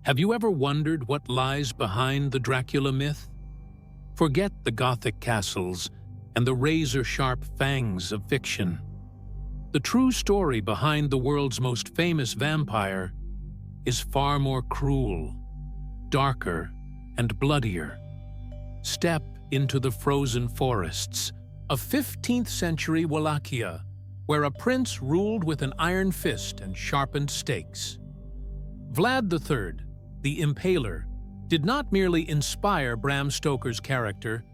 Have you ever wondered what lies behind the Dracula myth? Forget the Gothic castles and the razor-sharp fangs of fiction. The true story behind the world's most famous vampire is far more cruel, darker, and bloodier. Step into the frozen forests of 15th century Wallachia, where a prince ruled with an iron fist and sharpened stakes. Vlad III, the Impaler, did not merely inspire Bram Stoker's character,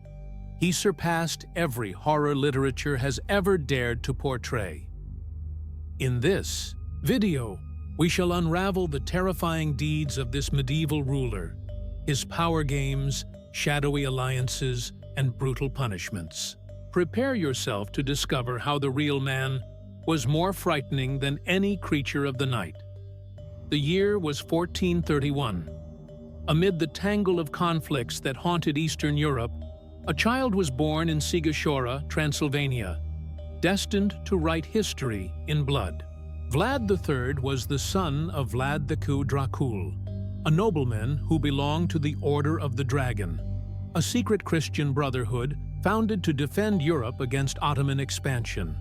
he surpassed every horror literature has ever dared to portray. In this video, we shall unravel the terrifying deeds of this medieval ruler, his power games, shadowy alliances, and brutal punishments. Prepare yourself to discover how the real man was more frightening than any creature of the night. The year was 1431. Amid the tangle of conflicts that haunted Eastern Europe, a child was born in Sighișoara, Transylvania, destined to write history in blood. Vlad III was the son of Vlad the Dracula, a nobleman who belonged to the Order of the Dragon, a secret Christian brotherhood founded to defend Europe against Ottoman expansion.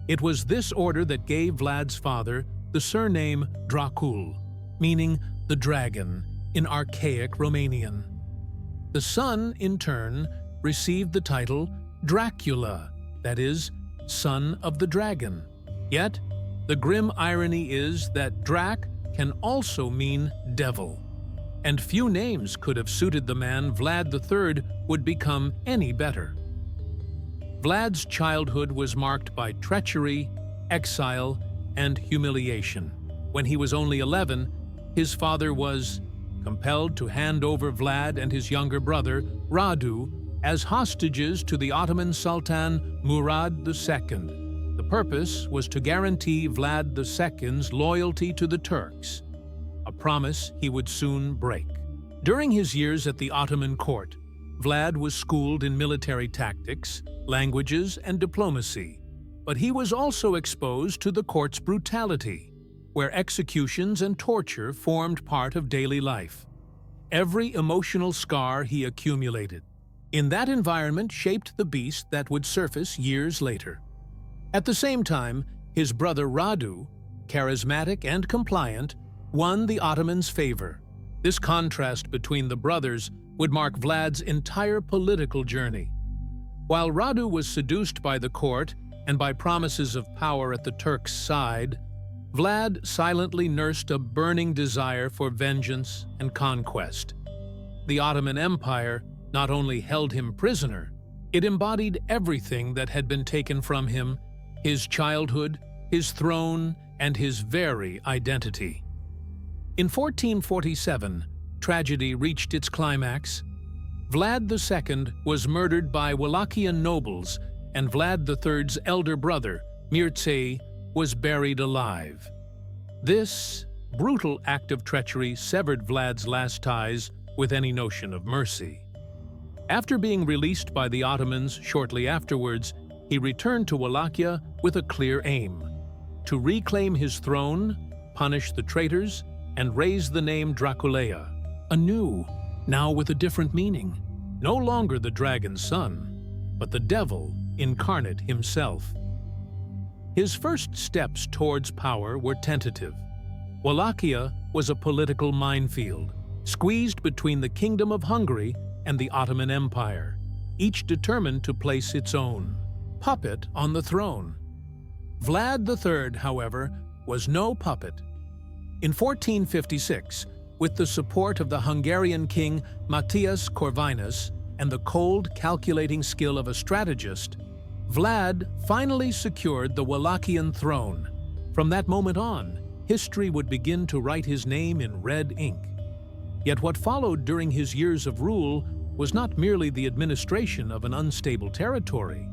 It was this order that gave Vlad's father the surname Dracula, meaning the dragon in archaic Romanian. The son, in turn, received the title Dracula, that is, son of the dragon. Yet, the grim irony is that Drac can also mean devil, and few names could have suited the man Vlad III would become any better. Vlad's childhood was marked by treachery, exile, and humiliation. When he was only 11, his father was compelled to hand over Vlad and his younger brother, Radu, as hostages to the Ottoman Sultan Murad II. The purpose was to guarantee Vlad II's loyalty to the Turks, a promise he would soon break. During his years at the Ottoman court, Vlad was schooled in military tactics, languages, and diplomacy, but he was also exposed to the court's brutality, where executions and torture formed part of daily life. Every emotional scar he accumulated in that environment shaped the beast that would surface years later. At the same time, his brother Radu, charismatic and compliant, won the Ottomans' favor. This contrast between the brothers would mark Vlad's entire political journey. While Radu was seduced by the court and by promises of power at the Turks' side, Vlad silently nursed a burning desire for vengeance and conquest. The Ottoman Empire not only held him prisoner, it embodied everything that had been taken from him: his childhood, his throne, and his very identity. In 1447, tragedy reached its climax. Vlad II was murdered by Wallachian nobles, and Vlad III's elder brother, Mircea, was buried alive. This brutal act of treachery severed Vlad's last ties with any notion of mercy. After being released by the Ottomans shortly afterwards, he returned to Wallachia with a clear aim: to reclaim his throne, punish the traitors, and raise the name Dracula, anew, now with a different meaning. No longer the dragon's son, but the devil incarnate himself. His first steps towards power were tentative. Wallachia was a political minefield, squeezed between the Kingdom of Hungary and the Ottoman Empire, each determined to place its own puppet on the throne. Vlad III, however, was no puppet. In 1456, with the support of the Hungarian king Matthias Corvinus and the cold, calculating skill of a strategist, Vlad finally secured the Wallachian throne. From that moment on, history would begin to write his name in red ink. Yet what followed during his years of rule was not merely the administration of an unstable territory.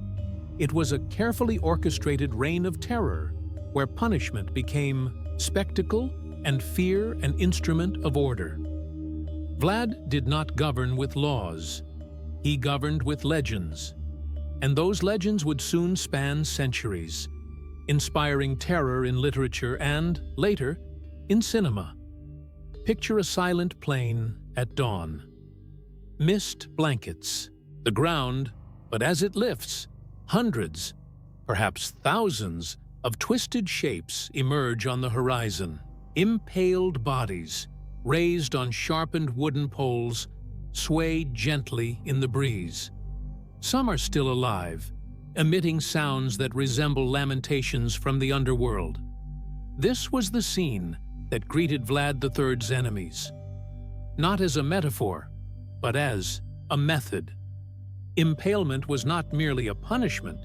It was a carefully orchestrated reign of terror, where punishment became spectacle and fear an instrument of order. Vlad did not govern with laws. He governed with legends. And those legends would soon span centuries, inspiring terror in literature and, later, in cinema. Picture a silent plain at dawn. Mist blankets the ground, but as it lifts, hundreds, perhaps thousands, of twisted shapes emerge on the horizon. Impaled bodies, raised on sharpened wooden poles, sway gently in the breeze. Some are still alive, emitting sounds that resemble lamentations from the underworld. This was the scene that greeted Vlad III's enemies, not as a metaphor, but as a method. Impalement was not merely a punishment,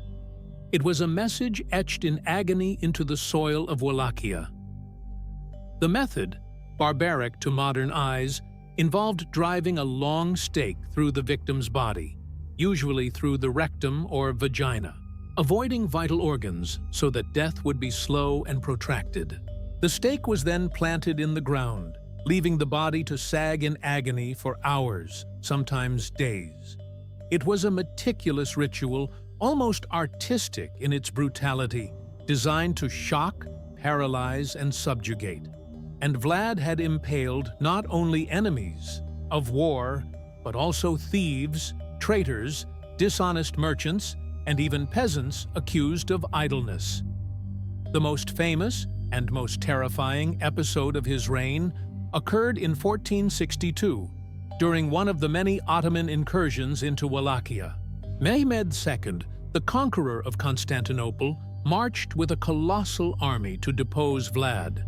it was a message etched in agony into the soil of Wallachia. The method, barbaric to modern eyes, involved driving a long stake through the victim's body, usually through the rectum or vagina, avoiding vital organs so that death would be slow and protracted. The stake was then planted in the ground, leaving the body to sag in agony for hours, sometimes days. It was a meticulous ritual, almost artistic in its brutality, designed to shock, paralyze, and subjugate. And Vlad had impaled not only enemies of war, but also thieves, traitors, dishonest merchants, and even peasants accused of idleness. The most famous and most terrifying episode of his reign occurred in 1462, during one of the many Ottoman incursions into Wallachia. Mehmed II, the conqueror of Constantinople, marched with a colossal army to depose Vlad.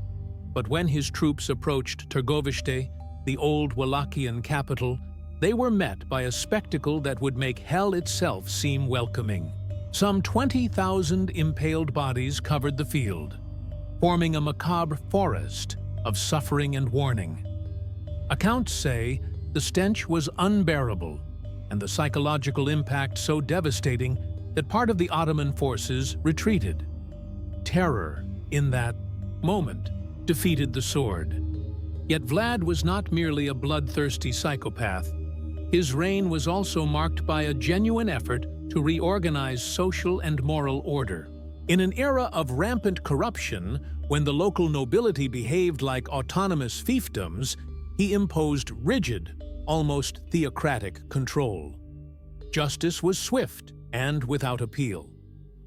But when his troops approached Târgoviște, the old Wallachian capital, they were met by a spectacle that would make hell itself seem welcoming. Some 20,000 impaled bodies covered the field, forming a macabre forest of suffering and warning. Accounts say the stench was unbearable, and the psychological impact so devastating that part of the Ottoman forces retreated. Terror, in that moment, defeated the sword. Yet Vlad was not merely a bloodthirsty psychopath. His reign was also marked by a genuine effort to reorganize social and moral order. In an era of rampant corruption, when the local nobility behaved like autonomous fiefdoms, he imposed rigid, almost theocratic control. Justice was swift and without appeal.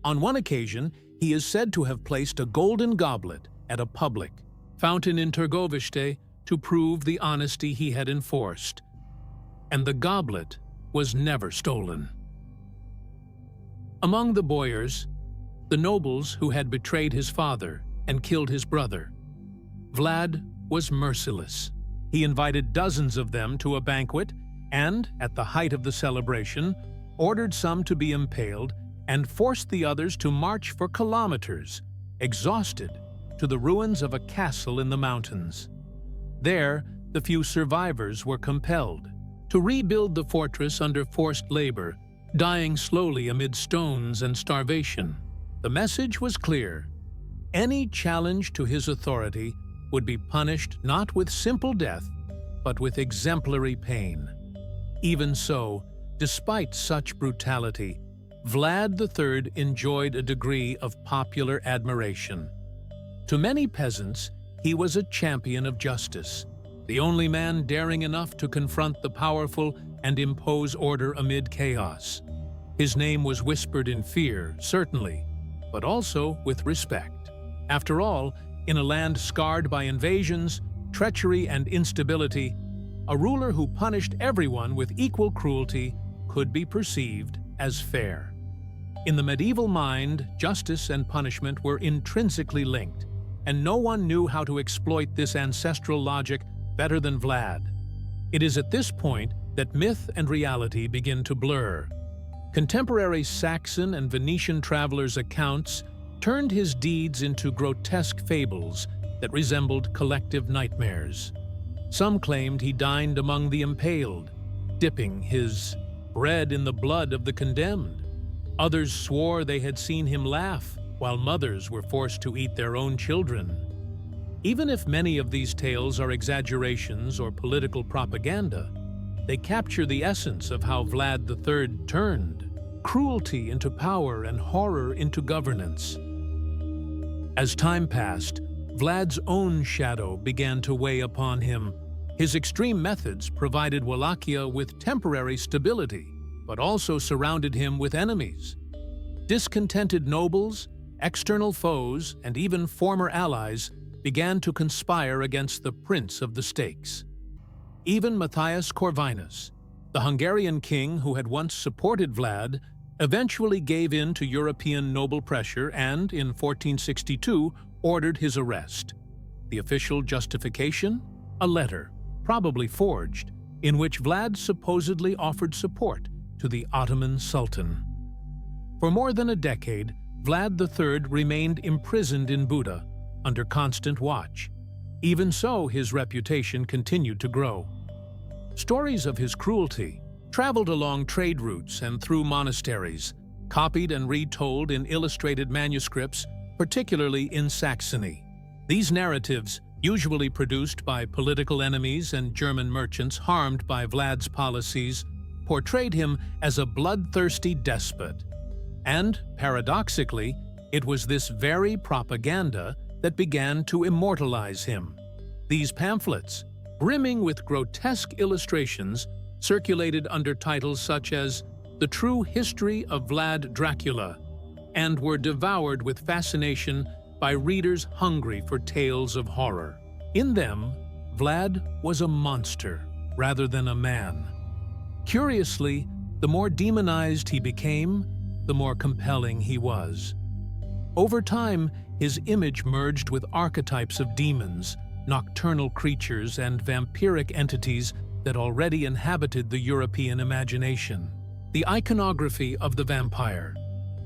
On one occasion, he is said to have placed a golden goblet at a public fountain in Târgoviște to prove the honesty he had enforced. And the goblet was never stolen. Among the boyars, the nobles who had betrayed his father and killed his brother, Vlad was merciless. He invited dozens of them to a banquet and, at the height of the celebration, ordered some to be impaled and forced the others to march for kilometers, exhausted, to the ruins of a castle in the mountains. There, the few survivors were compelled to rebuild the fortress under forced labor, dying slowly amid stones and starvation. The message was clear. Any challenge to his authority would be punished not with simple death, but with exemplary pain. Even so, despite such brutality, Vlad III enjoyed a degree of popular admiration. To many peasants, he was a champion of justice, the only man daring enough to confront the powerful and impose order amid chaos. His name was whispered in fear, certainly, but also with respect. After all, in a land scarred by invasions, treachery, and instability, a ruler who punished everyone with equal cruelty could be perceived as fair. In the medieval mind, justice and punishment were intrinsically linked, and no one knew how to exploit this ancestral logic better than Vlad. It is at this point that myth and reality begin to blur. Contemporary Saxon and Venetian travelers' accounts turned his deeds into grotesque fables that resembled collective nightmares. Some claimed he dined among the impaled, dipping his bread in the blood of the condemned. Others swore they had seen him laugh, while mothers were forced to eat their own children. Even if many of these tales are exaggerations or political propaganda, they capture the essence of how Vlad III turned cruelty into power and horror into governance. As time passed, Vlad's own shadow began to weigh upon him. His extreme methods provided Wallachia with temporary stability, but also surrounded him with enemies. Discontented nobles, external foes, and even former allies began to conspire against the prince of the stakes. Even Matthias Corvinus, the Hungarian king who had once supported Vlad, eventually gave in to European noble pressure and, in 1462, ordered his arrest. The official justification? A letter, probably forged, in which Vlad supposedly offered support to the Ottoman Sultan. For more than a decade, Vlad III remained imprisoned in Buda, under constant watch. Even so, his reputation continued to grow. Stories of his cruelty traveled along trade routes and through monasteries, copied and retold in illustrated manuscripts, particularly in Saxony. These narratives, usually produced by political enemies and German merchants harmed by Vlad's policies, portrayed him as a bloodthirsty despot. And, paradoxically, it was this very propaganda that began to immortalize him. These pamphlets, brimming with grotesque illustrations, circulated under titles such as The True History of Vlad Dracula, and were devoured with fascination by readers hungry for tales of horror. In them, Vlad was a monster rather than a man. Curiously, the more demonized he became, the more compelling he was. Over time, his image merged with archetypes of demons, nocturnal creatures, and vampiric entities that already inhabited the European imagination. The iconography of the vampire,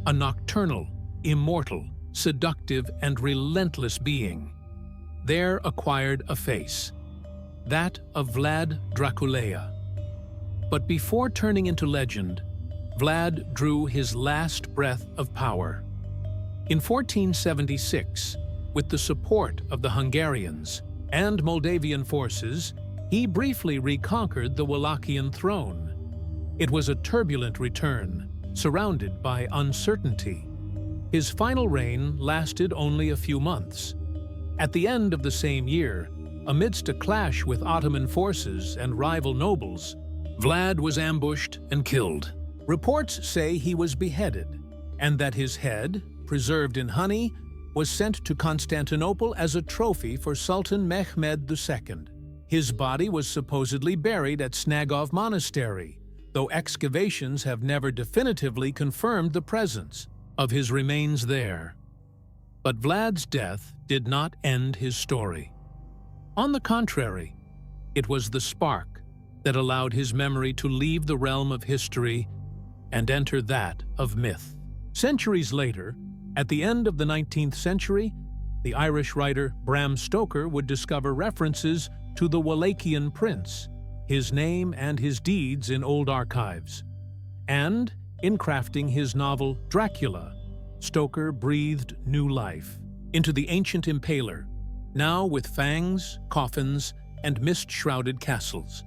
a nocturnal, immortal, seductive, and relentless being, there acquired a face, that of Vlad Dracula. But before turning into legend, Vlad drew his last breath of power. In 1476, with the support of the Hungarians and Moldavian forces, he briefly reconquered the Wallachian throne. It was a turbulent return, surrounded by uncertainty. His final reign lasted only a few months. At the end of the same year, amidst a clash with Ottoman forces and rival nobles, Vlad was ambushed and killed. Reports say he was beheaded, and that his head, preserved in honey, was sent to Constantinople as a trophy for Sultan Mehmed II. His body was supposedly buried at Snagov Monastery, though excavations have never definitively confirmed the presence of his remains there. But Vlad's death did not end his story. On the contrary, it was the spark that allowed his memory to leave the realm of history and enter that of myth. Centuries later, at the end of the 19th century, the Irish writer Bram Stoker would discover references to the Wallachian prince, his name and his deeds in old archives. And, in crafting his novel Dracula, Stoker breathed new life into the ancient impaler, now with fangs, coffins, and mist-shrouded castles.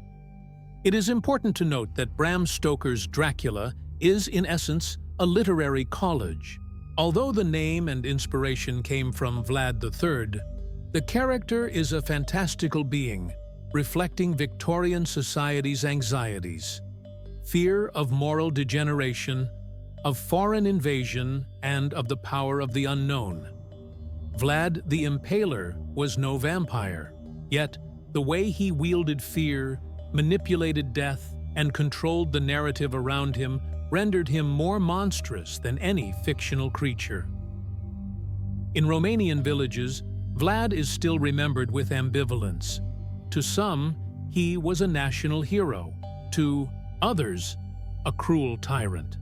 It is important to note that Bram Stoker's Dracula is, in essence, a literary collage. Although the name and inspiration came from Vlad III, the character is a fantastical being, reflecting Victorian society's anxieties, fear of moral degeneration, of foreign invasion, and of the power of the unknown. Vlad the Impaler was no vampire, yet the way he wielded fear, manipulated death, and controlled the narrative around him rendered him more monstrous than any fictional creature. In Romanian villages, Vlad is still remembered with ambivalence. To some, he was a national hero. To others, a cruel tyrant.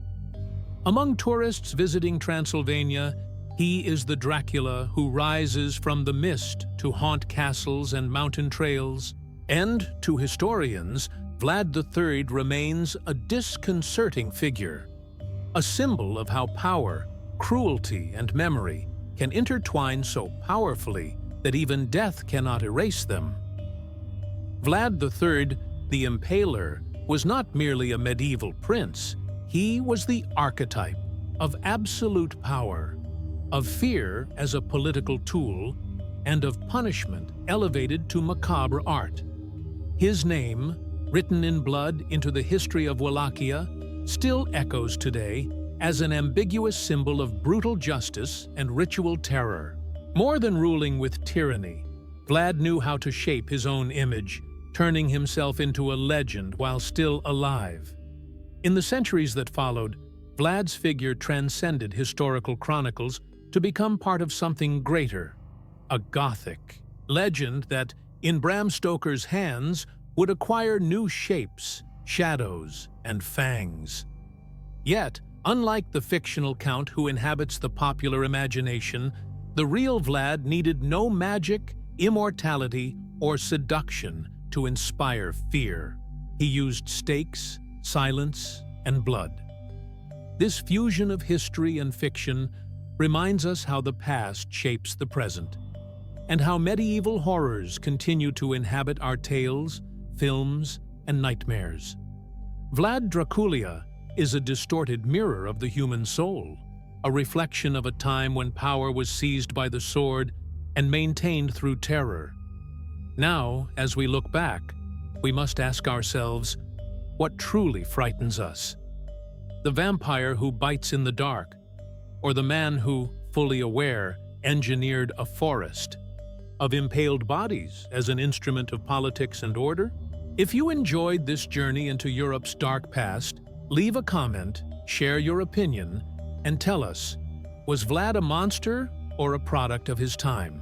Among tourists visiting Transylvania, he is the Dracula who rises from the mist to haunt castles and mountain trails. And to historians, Vlad III remains a disconcerting figure, a symbol of how power, cruelty, and memory can intertwine so powerfully that even death cannot erase them. Vlad III, the Impaler, was not merely a medieval prince. He was the archetype of absolute power, of fear as a political tool, and of punishment elevated to macabre art. His name, written in blood into the history of Wallachia, still echoes today as an ambiguous symbol of brutal justice and ritual terror. More than ruling with tyranny, Vlad knew how to shape his own image, turning himself into a legend while still alive. In the centuries that followed, Vlad's figure transcended historical chronicles to become part of something greater, a Gothic legend that, in Bram Stoker's hands, would acquire new shapes, shadows, and fangs. Yet, unlike the fictional count who inhabits the popular imagination, the real Vlad needed no magic, immortality, or seduction to inspire fear. He used stakes, silence, and blood. This fusion of history and fiction reminds us how the past shapes the present, and how medieval horrors continue to inhabit our tales, films, and nightmares. Vlad Dracula is a distorted mirror of the human soul, a reflection of a time when power was seized by the sword and maintained through terror. Now, as we look back, we must ask ourselves, what truly frightens us? The vampire who bites in the dark, or the man who, fully aware, engineered a forest of impaled bodies as an instrument of politics and order? If you enjoyed this journey into Europe's dark past, leave a comment, share your opinion, and tell us, was Vlad a monster or a product of his time?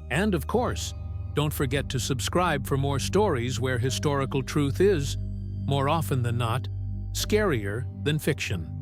And of course, don't forget to subscribe for more stories where historical truth is, more often than not, scarier than fiction.